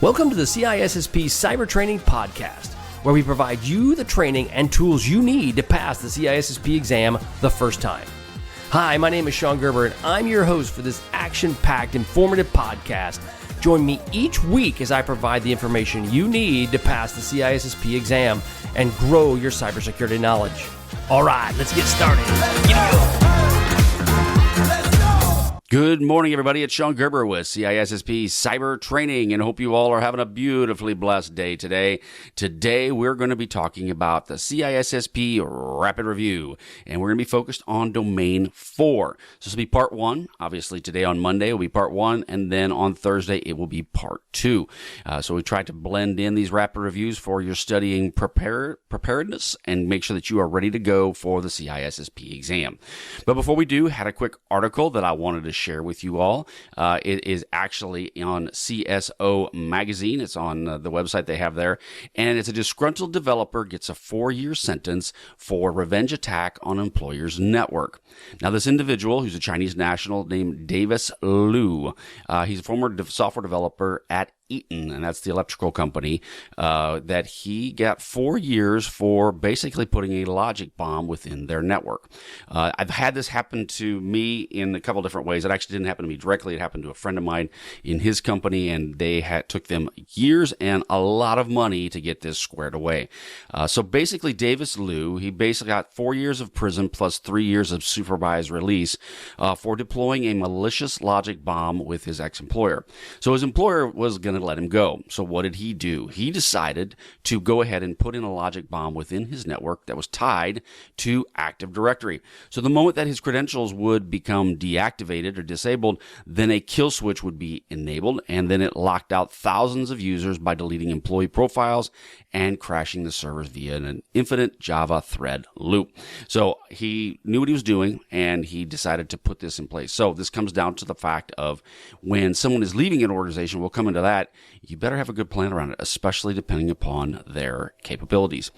Welcome to the CISSP Cyber Training Podcast, where we provide you the training and tools you need to pass the CISSP exam the first time. Hi, my name is Sean Gerber, and I'm your host for this action-packed, informative podcast. Join me each week as I provide the information you need to pass the CISSP exam and grow your cybersecurity knowledge. All right, let's get started. Good morning, everybody. It's Sean Gerber with CISSP Cyber Training, and hope you all are having a beautifully blessed day today. Today, we're going to be talking about the CISSP Rapid Review, and we're going to be focused on Domain 4. So this will be Part 1. Obviously, today on Monday will be Part 1, and then on Thursday, it will be Part 2. So we tried to blend in these rapid reviews for your studying preparedness and make sure that you are ready to go for the CISSP exam. But before we do, had a quick article that I wanted to share with you all. It is actually on CSO Magazine. It's on the website they have there. And it's a disgruntled developer gets a 4-year sentence for revenge attack on employer's network. Now, this individual, who's a Chinese national named Davis Liu, he's a former software developer at Eaton, and that's the electrical company, that he got 4 years for basically putting a logic bomb within their network. I've had this happen to me in a couple different ways. It actually didn't happen to me directly. It happened to a friend of mine in his company, and they took them years and a lot of money to get this squared away. So basically, Davis Liu, he basically got 4 years of prison plus 3 years of supervised release for deploying a malicious logic bomb with his ex-employer. So his employer was going to let him go. So what did he do? He decided to go ahead and put in a logic bomb within his network that was tied to Active Directory. So the moment that his credentials would become deactivated or disabled, then a kill switch would be enabled, and then it locked out thousands of users by deleting employee profiles and crashing the servers via an infinite Java thread loop. So he knew what he was doing, and he decided to put this in place. So this comes down to the fact of when someone is leaving an organization, we'll come into that, you better have a good plan around it, especially depending upon their capabilities.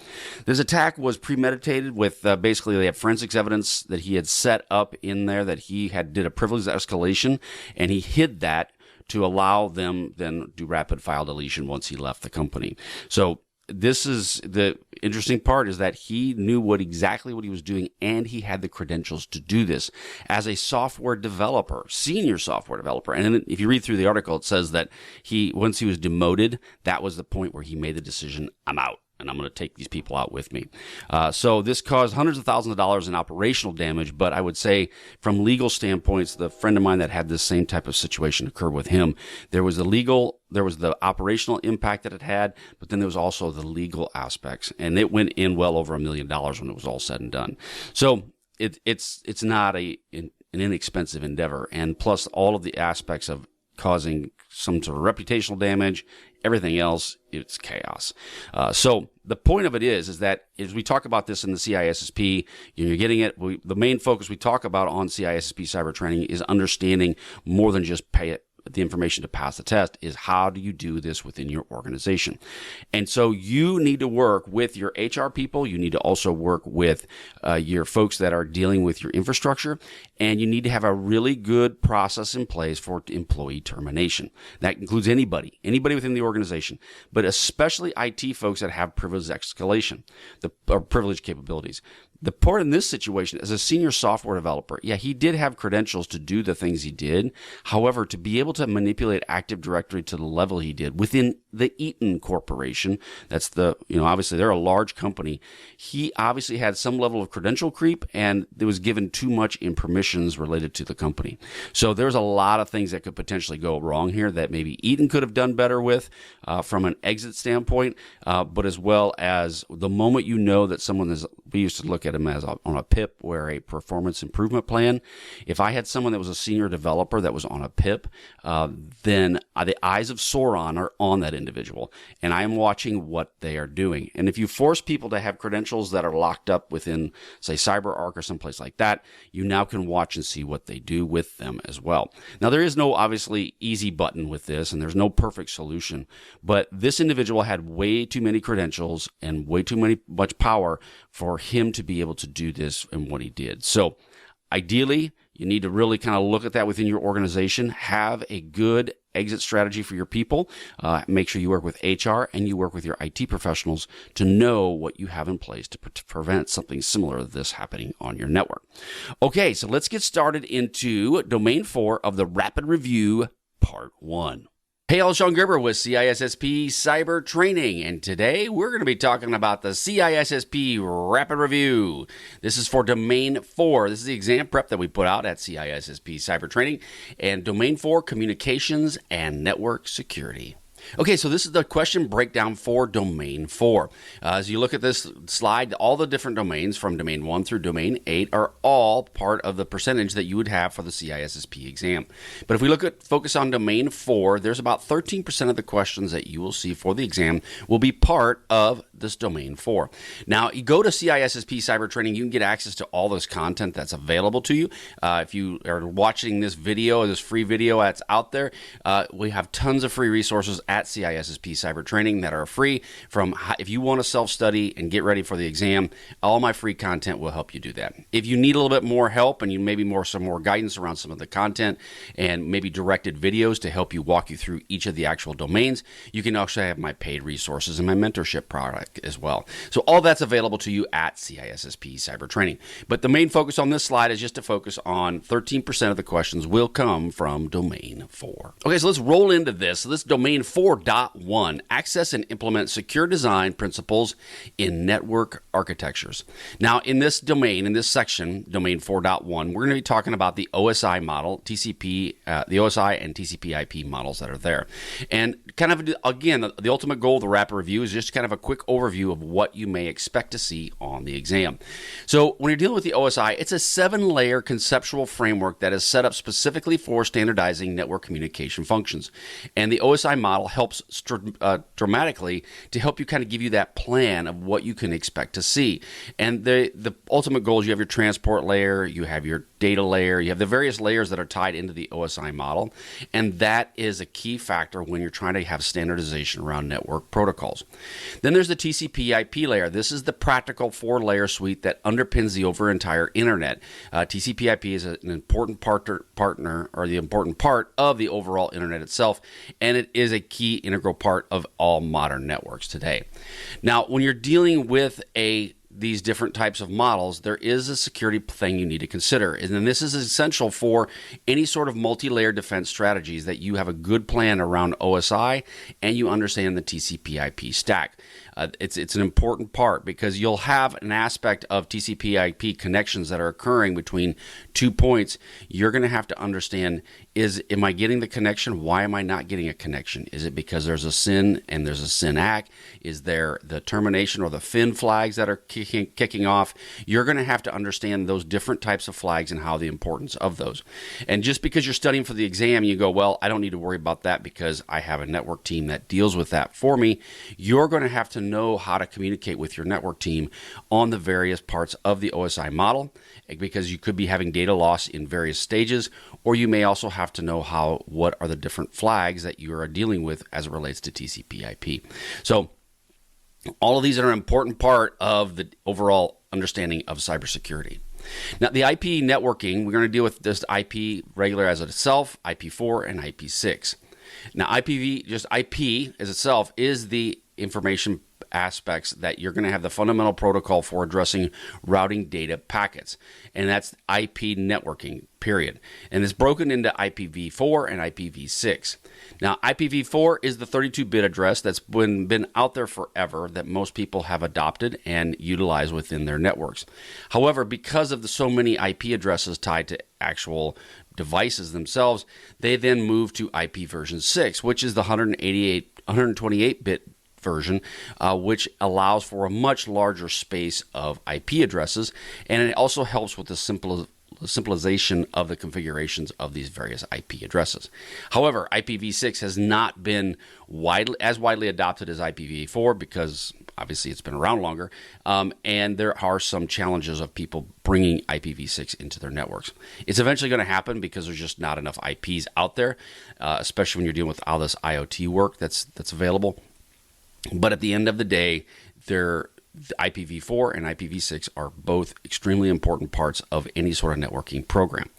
This attack was premeditated with basically they have forensics evidence that he had set up in there that he did a privileged escalation, and he hid that to allow them then do rapid file deletion once he left the company. So this is the interesting part, is that he knew exactly what he was doing, and he had the credentials to do this as a software developer, senior software developer. And then if you read through the article, it says that once he was demoted, that was the point where he made the decision, I'm out, and I'm going to take these people out with me. So this caused hundreds of thousands of dollars in operational damage, but I would say from legal standpoints, the friend of mine that had this same type of situation occur with him, there was the operational impact that it had, but then there was also the legal aspects, and it went in well over $1 million when it was all said and done. So it's not an inexpensive endeavor, and plus all of the aspects of causing some sort of reputational damage, everything else, it's chaos. So the point of it is that as we talk about this in the CISSP, you're getting it. The main focus we talk about on CISSP cyber training is understanding more than just the information to pass the test, is how do you do this within your organization. And so you need to work with your HR people. You need to also work with your folks that are dealing with your infrastructure, and you need to have a really good process in place for employee termination. That includes anybody within the organization, but especially IT folks that have privileged escalation, or privileged capabilities. The part in this situation, as a senior software developer, yeah, he did have credentials to do the things he did. However, to be able to manipulate Active Directory to the level he did within the Eaton Corporation, that's obviously they're a large company. He obviously had some level of credential creep, and there was given too much in permissions related to the company. So there's a lot of things that could potentially go wrong here that maybe Eaton could have done better with from an exit standpoint, but as well as the moment you know that someone is, we used to look at him as on a PIP, where a performance improvement plan. If I had someone that was a senior developer that was on a PIP, then the eyes of Sauron are on that individual, and I am watching what they are doing. And if you force people to have credentials that are locked up within, say, CyberArk or someplace like that, you now can watch and see what they do with them as well. Now, there is no obviously easy button with this, and there's no perfect solution, but this individual had way too many credentials and way too much power for him to be able to do this and what he did. So ideally, you need to really kind of look at that within your organization. Have a good exit strategy for your people. Make sure you work with HR and you work with your IT professionals to know what you have in place to prevent something similar to this happening on your network. Okay, so let's get started into Domain 4 of the Rapid Review, Part 1. Hey, all, Sean Gerber with CISSP Cyber Training, and today we're going to be talking about the CISSP Rapid Review. This is for Domain 4. This is the exam prep that we put out at CISSP Cyber Training, and Domain 4, Communications and Network Security. Okay, so this is the question breakdown for Domain 4. As you look at this slide, all the different domains from Domain 1 through Domain 8 are all part of the percentage that you would have for the CISSP exam. But if we focus on Domain 4, there's about 13% of the questions that you will see for the exam will be part of this Domain 4. Now, you go to CISSP Cyber Training, you can get access to all this content that's available to you. If you are watching this video, this free video that's out there, we have tons of free resources at CISSP Cyber Training that are free. If you want to self-study and get ready for the exam, all my free content will help you do that. If you need a little bit more help and you maybe some more guidance around some of the content and maybe directed videos to help you walk you through each of the actual domains, you can also have my paid resources and my mentorship product as well. So all that's available to you at CISSP Cyber Training. But the main focus on this slide is just to focus on 13% of the questions will come from Domain 4. Okay, so let's roll into this. So this Domain 4.1, access and implement secure design principles in network architectures. Now, in this domain, in this section, Domain 4.1, we're going to be talking about the OSI model, TCP, the OSI and TCP IP models that are there. And kind of, again, the ultimate goal of the Rapid Review is just kind of a quick overview of what you may expect to see on the exam. So when you're dealing with the OSI, it's a 7-layer conceptual framework that is set up specifically for standardizing network communication functions. And the OSI model helps dramatically to help you kind of give you that plan of what you can expect to see. And the ultimate goal is you have your transport layer, you have your data layer, you have the various layers that are tied into the OSI model, and that is a key factor when you're trying to have standardization around network protocols. Then there's the TCP IP layer. This is the practical 4-layer suite that underpins the entire internet. TCP IP is an important partner, or the important part of the overall internet itself, and it is a key integral part of all modern networks today. Now, when you're dealing with these different types of models, there is a security thing you need to consider. And then this is essential for any sort of multi-layer defense strategies, that you have a good plan around OSI and you understand the TCP IP stack. It's an important part, because you'll have an aspect of TCP IP connections that are occurring between 2 points. You're going to have to understand, am I getting the connection? Why am I not getting a connection? Is it because there's a SYN and there's a SYN ACK? Is there the termination or the FIN flags that are kicking off? You're going to have to understand those different types of flags and how the importance of those. And just because you're studying for the exam, you go, well, I don't need to worry about that because I have a network team that deals with that for me. You're going to have to know how to communicate with your network team on the various parts of the OSI model, because you could be having data loss in various stages, or you may also have to know what are the different flags that you are dealing with as it relates to TCP IP. So all of these are an important part of the overall understanding of cybersecurity. Now, the IP networking, we're going to deal with this IP regular as itself, IP4 and IP6. Now, IP as itself is the information aspects that you're going to have the fundamental protocol for addressing routing data packets, and that's IP networking, period. And it's broken into IPv4 and IPv6. Now, IPv4 is the 32-bit address that's been out there forever, that most people have adopted and utilize within their networks. However, because of so many IP addresses tied to actual devices themselves, they then move to IP version 6, which is the 128-bit version, which allows for a much larger space of IP addresses, and it also helps with the simplification of the configurations of these various IP addresses. However, IPv6 has not been as widely adopted as IPv4, because obviously it's been around longer, and there are some challenges of people bringing IPv6 into their networks. It's eventually going to happen because there's just not enough IPs out there, especially when you're dealing with all this IoT work that's available. But at the end of the day, IPv4 and IPv6 are both extremely important parts of any sort of networking program.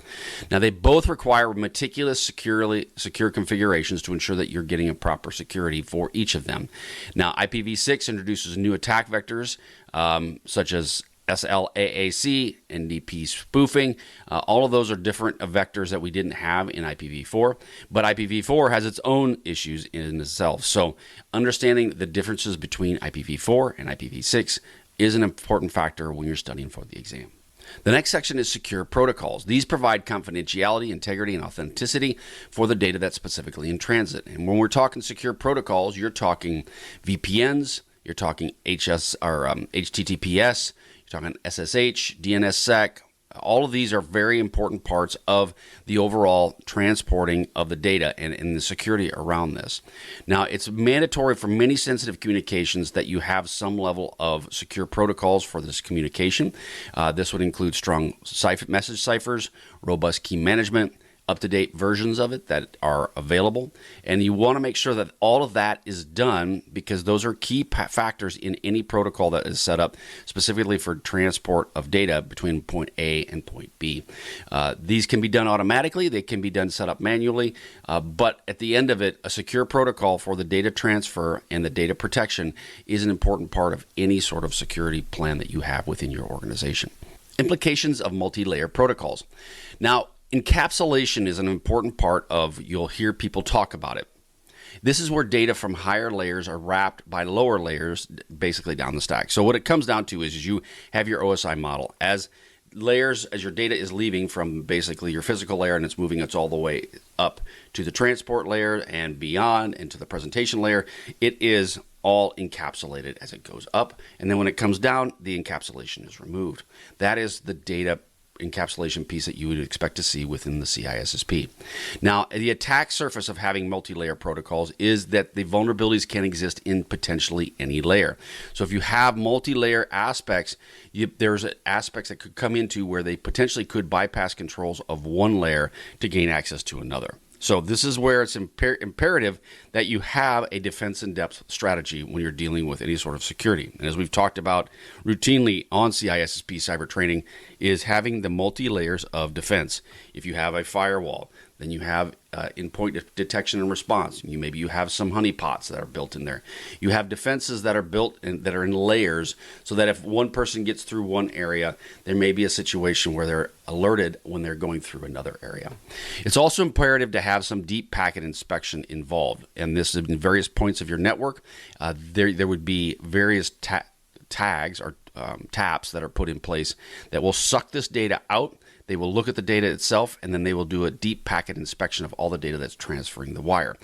Now, they both require meticulous, secure configurations to ensure that you're getting a proper security for each of them. Now, IPv6 introduces new attack vectors such as SLAAC, NDP spoofing. All of those are different vectors that we didn't have in IPv4, but IPv4 has its own issues in itself. So understanding the differences between IPv4 and IPv6 is an important factor when you're studying for the exam. The next section is secure protocols. These provide confidentiality, integrity, and authenticity for the data that's specifically in transit. And when we're talking secure protocols, you're talking VPNs, you're talking HTTPS, you're talking SSH, DNSSEC. All of these are very important parts of the overall transporting of the data and the security around this. Now, it's mandatory for many sensitive communications that you have some level of secure protocols for this communication. This would include strong message ciphers, robust key management, up-to-date versions of it that are available. And you want to make sure that all of that is done because those are key factors in any protocol that is set up specifically for transport of data between point A and point B. These can be done automatically. They can be done set up manually. But at the end of it, a secure protocol for the data transfer and the data protection is an important part of any sort of security plan that you have within your organization. Implications of multi-layer protocols. Now, encapsulation is an important part of, you'll hear people talk about it. This is where data from higher layers are wrapped by lower layers, basically down the stack. So what it comes down to is you have your OSI model. As your data is leaving from basically your physical layer and it's moving all the way up to the transport layer and beyond and to the presentation layer, it is all encapsulated as it goes up. And then when it comes down, the encapsulation is removed. That is the data encapsulation piece that you would expect to see within the CISSP. Now, the attack surface of having multi-layer protocols is that the vulnerabilities can exist in potentially any layer. So if you have multi-layer aspects, there's aspects that could come into where they potentially could bypass controls of one layer to gain access to another. So this is where it's imperative that you have a defense in depth strategy when you're dealing with any sort of security. And as we've talked about routinely on CISSP cyber training, is having the multi-layers of defense. If you have a firewall, then you have endpoint detection and response. Maybe you have some honeypots that are built in there. You have defenses that are built that are in layers so that if one person gets through one area, there may be a situation where they're alerted when they're going through another area. It's also imperative to have some deep packet inspection involved. And this is in various points of your network. There would be various tags or taps that are put in place that will suck this data out. They will look at the data itself, and then they will do a deep packet inspection of all the data that's transferring the wire.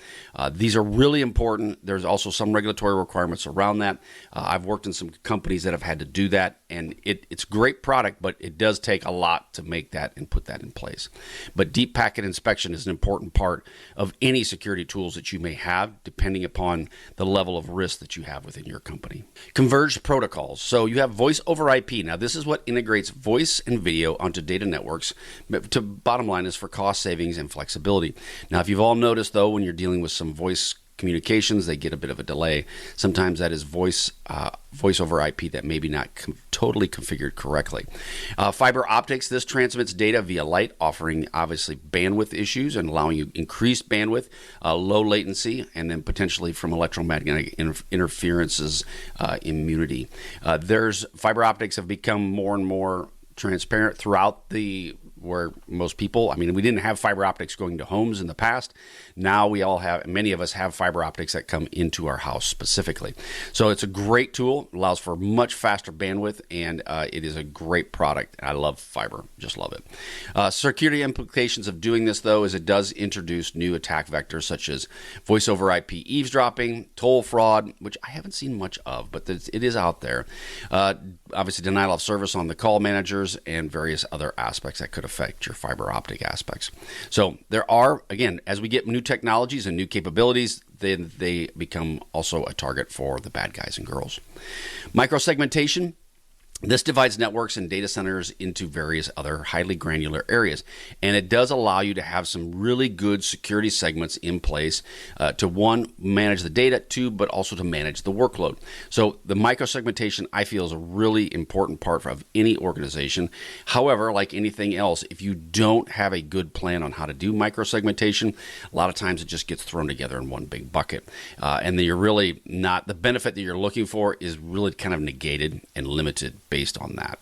These are really important. There's also some regulatory requirements around that. I've worked in some companies that have had to do that, and it's a great product, but it does take a lot to make that and put that in place. But deep packet inspection is an important part of any security tools that you may have, depending upon the level of risk that you have within your company. Converged protocols. So you have voice over IP. Now, this is what integrates voice and video onto data networks. To bottom line is for cost savings and flexibility. Now, if you've all noticed, though, when you're dealing with some voice communications, they get a bit of a delay. Sometimes that is voice over IP that maybe not totally configured correctly. Fiber optics, this transmits data via light, offering obviously bandwidth issues and allowing you increased bandwidth, low latency, and then potentially from electromagnetic interferences, immunity. Fiber optics have become more and more transparent throughout where most people, we didn't have fiber optics going to homes in the past. Now many of us have fiber optics that come into our house specifically. So it's a great tool, allows for much faster bandwidth, and it is a great product. I love fiber, just love it. Security implications of doing this, though, is it does introduce new attack vectors such as voice over IP eavesdropping, toll fraud, which I haven't seen much of, but it is out there. Obviously, denial of service on the call managers and various other aspects that could affect your fiber optic aspects. So there are, again, as we get new technologies and new capabilities, then they become also a target for the bad guys and girls. Microsegmentation. This divides networks and data centers into various other highly granular areas, and it does allow you to have some really good security segments in place to, one, manage the data, two, but also to manage the workload. So the microsegmentation, I feel, is a really important part of any organization. However, like anything else, if you don't have a good plan on how to do microsegmentation, a lot of times it just gets thrown together in one big bucket, and then you're really not, the benefit that you're looking for is really kind of negated and limited based on that.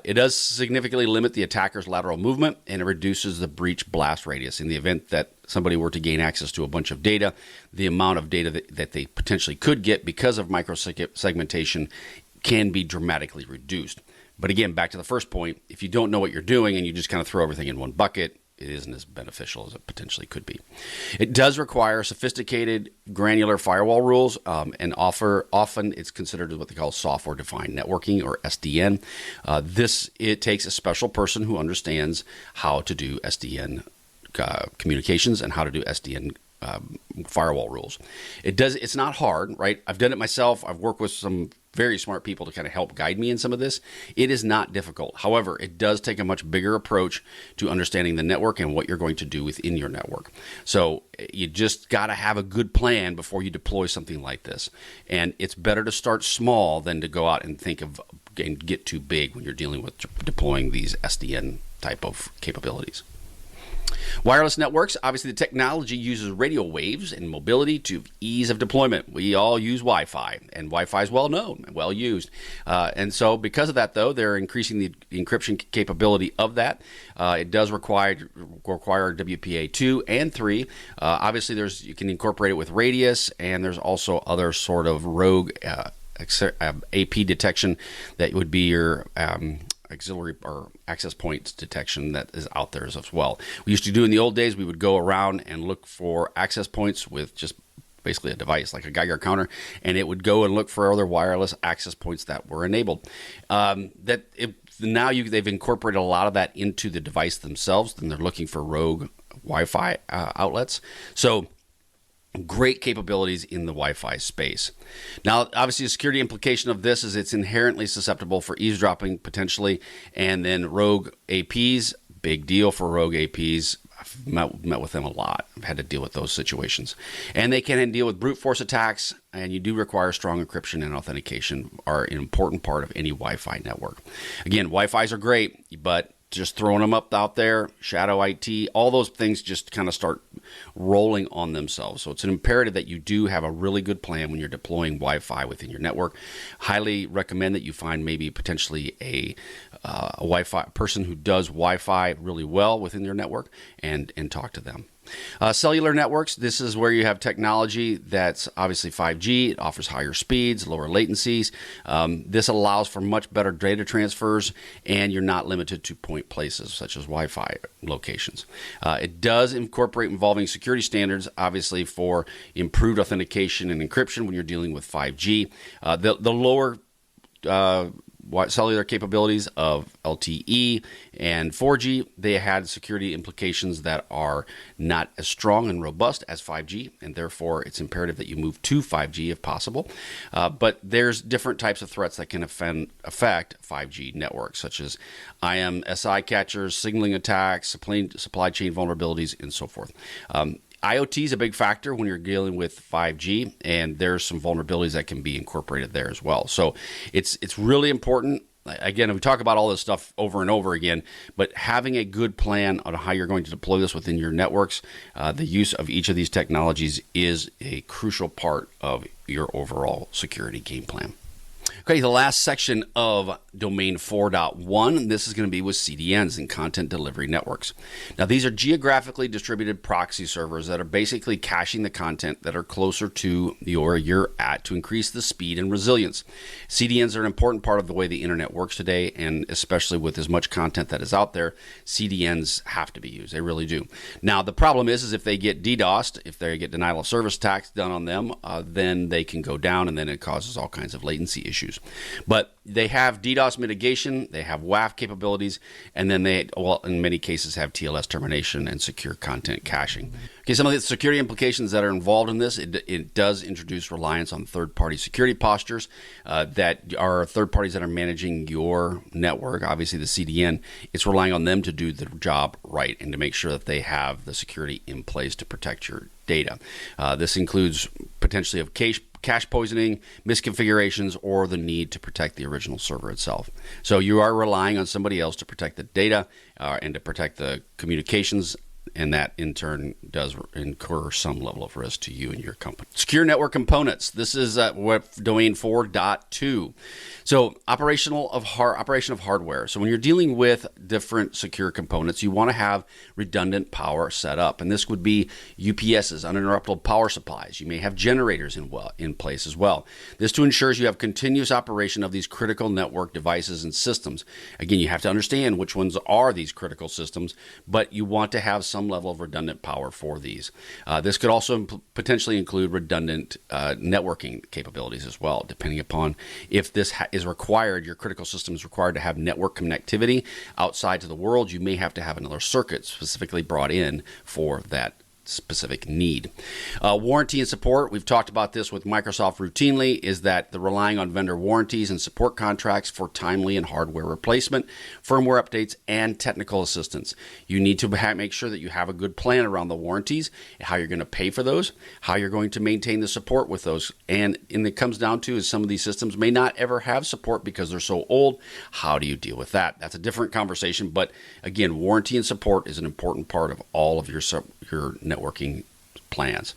It does significantly limit the attacker's lateral movement, and it reduces the breach blast radius. In the event that somebody were to gain access to a bunch of data, the amount of data that they potentially could get because of microsegmentation can be dramatically reduced. But again, back to the first point, if you don't know what you're doing and you just kind of throw everything in one bucket, it isn't as beneficial as it potentially could be. It does require sophisticated granular firewall rules, and often it's considered what they call software-defined networking, or SDN. It takes a special person who understands how to do SDN communications and how to do SDN firewall rules. It's not hard, right? I've done it myself. I've worked with some very smart people to kind of help guide me in some of this. It is not difficult. However, it does take a much bigger approach to understanding the network and what you're going to do within your network. So you just got to have a good plan before you deploy something like this. And it's better to start small than to go out and think of and get too big when you're dealing with deploying these SDN type of capabilities. Wireless networks, obviously the technology uses radio waves and mobility to ease of deployment. We all use Wi-Fi, and Wi-Fi is well known and well used. And so because of that, though, they're increasing the encryption capability of that. It does require WPA 2 and 3. Obviously, you can incorporate it with radius, and there's also other sort of rogue AP detection that would be your auxiliary or access points detection that is out there as well. We used to do in the old days, we would go around and look for access points with just basically a device like a Geiger counter, and it would go and look for other wireless access points that were enabled. They've incorporated a lot of that into the device themselves, and they're looking for rogue Wi-Fi outlets. So great capabilities in the Wi-Fi space. Now, obviously, the security implication of this is it's inherently susceptible for eavesdropping potentially, and then rogue APs, big deal for rogue APs. I've met with them a lot. I've had to deal with those situations. And they can deal with brute force attacks, and you do require strong encryption and authentication are an important part of any Wi-Fi network. Again, Wi-Fis are great, but just throwing them up out there, shadow IT, all those things just kind of start rolling on themselves. So it's an imperative that you do have a really good plan when you're deploying Wi-Fi within your network. Highly recommend that you find maybe potentially a Wi-Fi person who does Wi-Fi really well within your network and talk to them. Cellular networks, this is where you have technology that's obviously 5G. It offers higher speeds, lower latencies. This allows for much better data transfers, and you're not limited to point places such as Wi-Fi locations. It does incorporate involving security standards, obviously, for improved authentication and encryption when you're dealing with 5G. The lower cellular capabilities of LTE and 4G, they had security implications that are not as strong and robust as 5G, and therefore it's imperative that you move to 5G if possible. But there's different types of threats that can affect 5G networks, such as IM-SI catchers, signaling attacks, supply chain vulnerabilities, and so forth. IoT is a big factor when you're dealing with 5G, and there's some vulnerabilities that can be incorporated there as well. So it's really important. Again, we talk about all this stuff over and over again, but having a good plan on how you're going to deploy this within your networks, the use of each of these technologies is a crucial part of your overall security game plan. Okay, the last section of Domain 4.1, this is going to be with CDNs and content delivery networks. Now, these are geographically distributed proxy servers that are basically caching the content that are closer to where you're at to increase the speed and resilience. CDNs are an important part of the way the internet works today, and especially with as much content that is out there, CDNs have to be used. They really do. Now, the problem is if they get DDoSed, if they get denial of service attacks done on them, then they can go down, and then it causes all kinds of latency issues. But they have DDoS mitigation, they have WAF capabilities, and then they, in many cases, have TLS termination and secure content caching. Okay, some of the security implications that are involved in this, it does introduce reliance on third-party security postures that are third parties that are managing your network. Obviously, the CDN, it's relying on them to do the job right and to make sure that they have the security in place to protect your data. This includes potentially of cache poisoning, misconfigurations, or the need to protect the original server itself. So you are relying on somebody else to protect the data and to protect the communications, and that in turn does incur some level of risk to you and your company. Secure network components. This is domain 4.2. So operation of hardware. So when you're dealing with different secure components, you want to have redundant power set up, and this would be UPSs, uninterruptible power supplies. You may have generators in place as well. This to ensures you have continuous operation of these critical network devices and systems. Again, you have to understand which ones are these critical systems, but you want to have some level of redundant power for these. This could also potentially include redundant networking capabilities as well, depending upon if this is required, your critical system is required to have network connectivity outside to the world. You may have to have another circuit specifically brought in for that specific need. Warranty and support, we've talked about this with Microsoft routinely, is that the relying on vendor warranties and support contracts for timely and hardware replacement, firmware updates, and technical assistance. You need to make sure that you have a good plan around the warranties, how you're going to pay for those, how you're going to maintain the support with those, and it comes down to is some of these systems may not ever have support because they're so old. How do you deal with that? That's a different conversation, but again, warranty and support is an important part of all of your networking plans.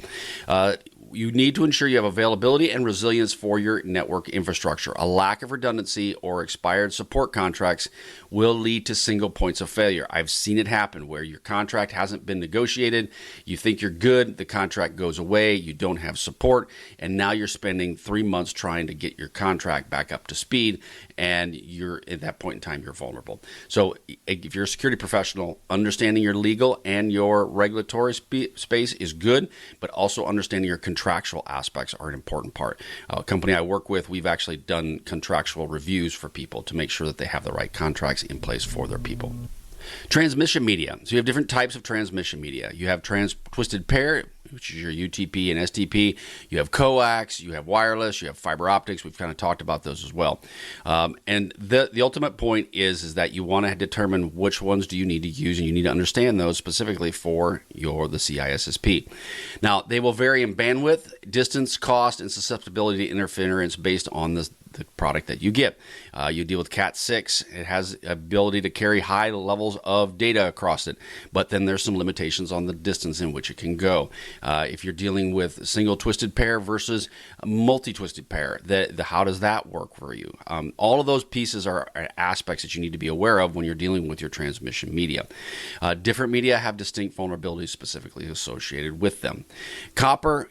You need to ensure you have availability and resilience for your network infrastructure. A lack of redundancy or expired support contracts will lead to single points of failure. I've seen it happen where your contract hasn't been negotiated. You think you're good, the contract goes away, you don't have support, and now you're spending 3 months trying to get your contract back up to speed, and you're at that point in time, you're vulnerable. So if you're a security professional, understanding your legal and your regulatory space is good, but also understanding your contractual aspects are an important part. A company I work with, we've actually done contractual reviews for people to make sure that they have the right contracts in place for their people. Transmission media. So you have different types of transmission media. You have twisted pair, which is your UTP and STP. You have coax, you have wireless, you have fiber optics. We've kind of talked about those as well. And the ultimate point is that you want to determine which ones do you need to use, and you need to understand those specifically for the CISSP. Now, they will vary in bandwidth, distance, cost, and susceptibility to interference based on the product that you get. You deal with Cat6. It has ability to carry high levels of data across it, but then there's some limitations on the distance in which it can go. If you're dealing with single twisted pair versus multi-twisted pair, how does that work for you? All of those pieces are aspects that you need to be aware of when you're dealing with your transmission media. Different media have distinct vulnerabilities specifically associated with them. Copper,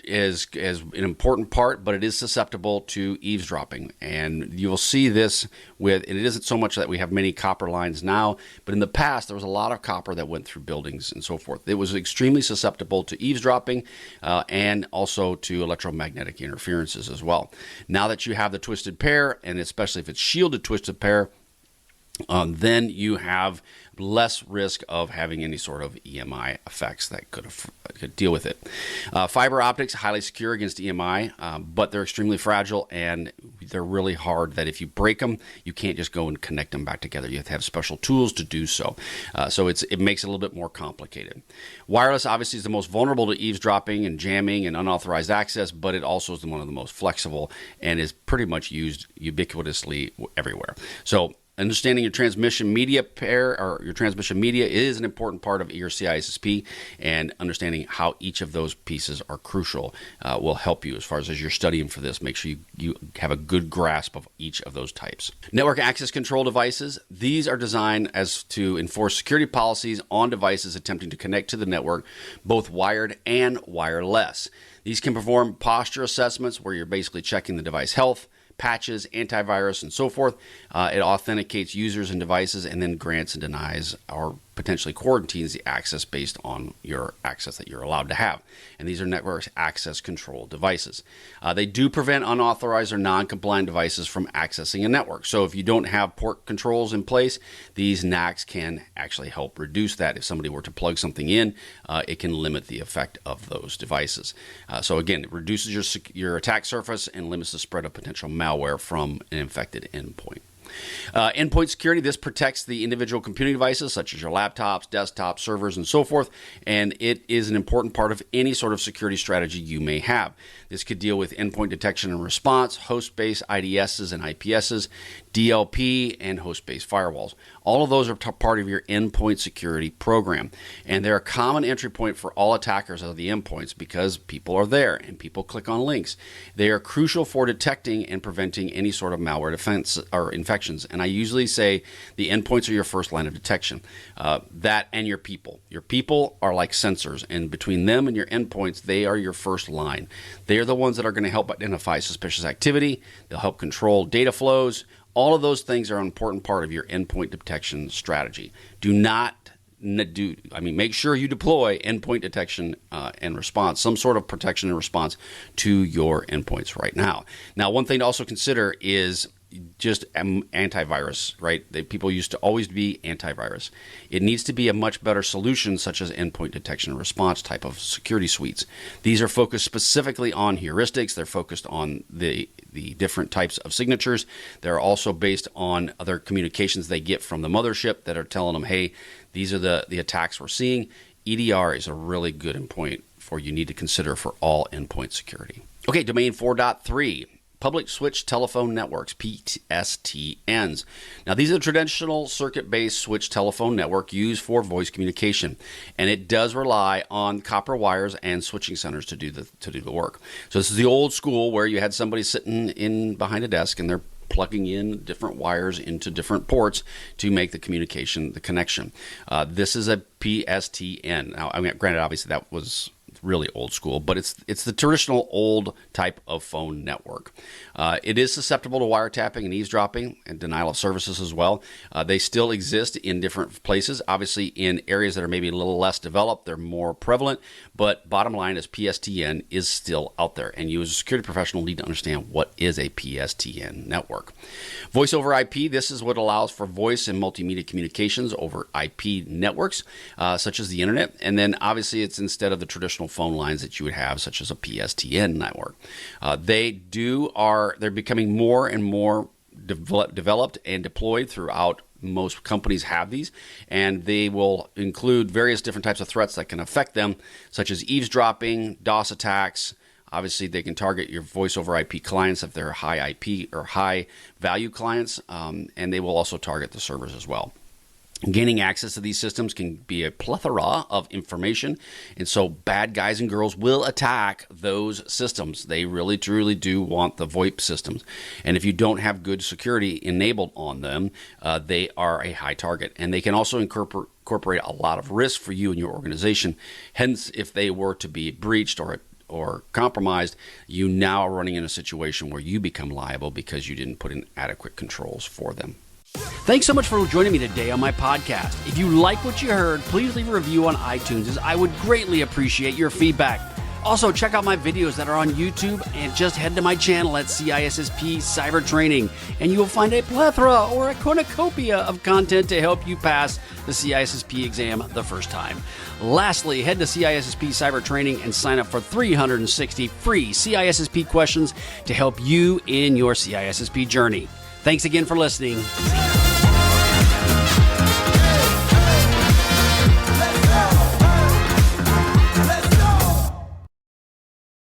is an important part, but it is susceptible to eavesdropping, and you will see this and it isn't so much that we have many copper lines now, but in the past there was a lot of copper that went through buildings and so forth. It was extremely susceptible to eavesdropping and also to electromagnetic interferences as well. Now that you have the twisted pair, and especially if it's shielded twisted pair, then you have less risk of having any sort of EMI effects that could deal with it. Fiber optics, highly secure against EMI, but they're extremely fragile, and they're really hard that if you break them, you can't just go and connect them back together. You have to have special tools to do so. So it makes it a little bit more complicated. Wireless obviously is the most vulnerable to eavesdropping and jamming and unauthorized access, but it also is one of the most flexible and is pretty much used ubiquitously everywhere. So understanding your transmission media pair or your transmission media is an important part of your CISSP, and understanding how each of those pieces are crucial will help you as far as you're studying for this. Make sure you have a good grasp of each of those types. Network access control devices. These are designed as to enforce security policies on devices attempting to connect to the network, both wired and wireless. These can perform posture assessments where you're basically checking the device health, patches, antivirus, and so forth. It authenticates users and devices and then grants and denies or potentially quarantines the access based on your access that you're allowed to have. And these are network access control devices. They do prevent unauthorized or non-compliant devices from accessing a network. So if you don't have port controls in place, these NACs can actually help reduce that. If somebody were to plug something in, it can limit the effect of those devices. So again, it reduces your attack surface and limits the spread of potential malware from an infected endpoint. Endpoint security, this protects the individual computing devices such as your laptops, desktops, servers, and so forth, and it is an important part of any sort of security strategy you may have. This could deal with endpoint detection and response, host-based IDSs and IPSs, DLP, and host-based firewalls. All of those are part of your endpoint security program, and they're a common entry point for all attackers of the endpoints because people are there and people click on links. They are crucial for detecting and preventing any sort of malware defense or infections, and I usually say the endpoints are your first line of detection. That and your people. Your people are like sensors, and between them and your endpoints, they are your first line. They are the ones that are going to help identify suspicious activity. They'll help control data flows. All of those things are an important part of your endpoint detection strategy. Make sure you deploy endpoint detection and response, some sort of protection and response to your endpoints right now. Now, one thing to also consider is just antivirus, right? People used to always be antivirus. It needs to be a much better solution, such as endpoint detection and response type of security suites. These are focused specifically on heuristics. They're focused on the different types of signatures. They're also based on other communications they get from the mothership that are telling them, hey, these are the attacks we're seeing. EDR is a really good endpoint you need to consider for all endpoint security. Okay, domain 4.3. Public switch telephone networks, PSTNs. Now, these are the traditional circuit-based switch telephone network used for voice communication, and it does rely on copper wires and switching centers to do the work. So this is the old school where you had somebody sitting in behind a desk and they're plugging in different wires into different ports to make the connection. This is a PSTN. Now, granted, obviously that was really old school, but it's the traditional old type of phone network. It is susceptible to wiretapping and eavesdropping and denial of services as well. They still exist in different places. Obviously, in areas that are maybe a little less developed, they're more prevalent, but bottom line is PSTN is still out there, and you as a security professional need to understand what is a PSTN network. Voice over IP, this is what allows for voice and multimedia communications over IP networks, such as the internet, and then obviously it's instead of the traditional phone lines that you would have, such as a PSTN network. They're becoming more and more developed and deployed throughout. Most companies have these, and they will include various different types of threats that can affect them, such as eavesdropping, DOS attacks. Obviously, they can target your voice over IP clients if they're high IP or high value clients, and they will also target the servers as well. Gaining access to these systems can be a plethora of information, and so bad guys and girls will attack those systems. They really, truly do want the VoIP systems, and if you don't have good security enabled on them, they are a high target, and they can also incorporate a lot of risk for you and your organization. Hence, if they were to be breached or compromised, you now are running in a situation where you become liable because you didn't put in adequate controls for them. Thanks so much for joining me today on my podcast. If you like what you heard, please leave a review on iTunes, as I would greatly appreciate your feedback. Also, check out my videos that are on YouTube, and just head to my channel at CISSP Cyber Training, and you will find a plethora or a cornucopia of content to help you pass the CISSP exam the first time. Lastly, head to CISSP Cyber Training and sign up for 360 free CISSP questions to help you in your CISSP journey. Thanks again for listening.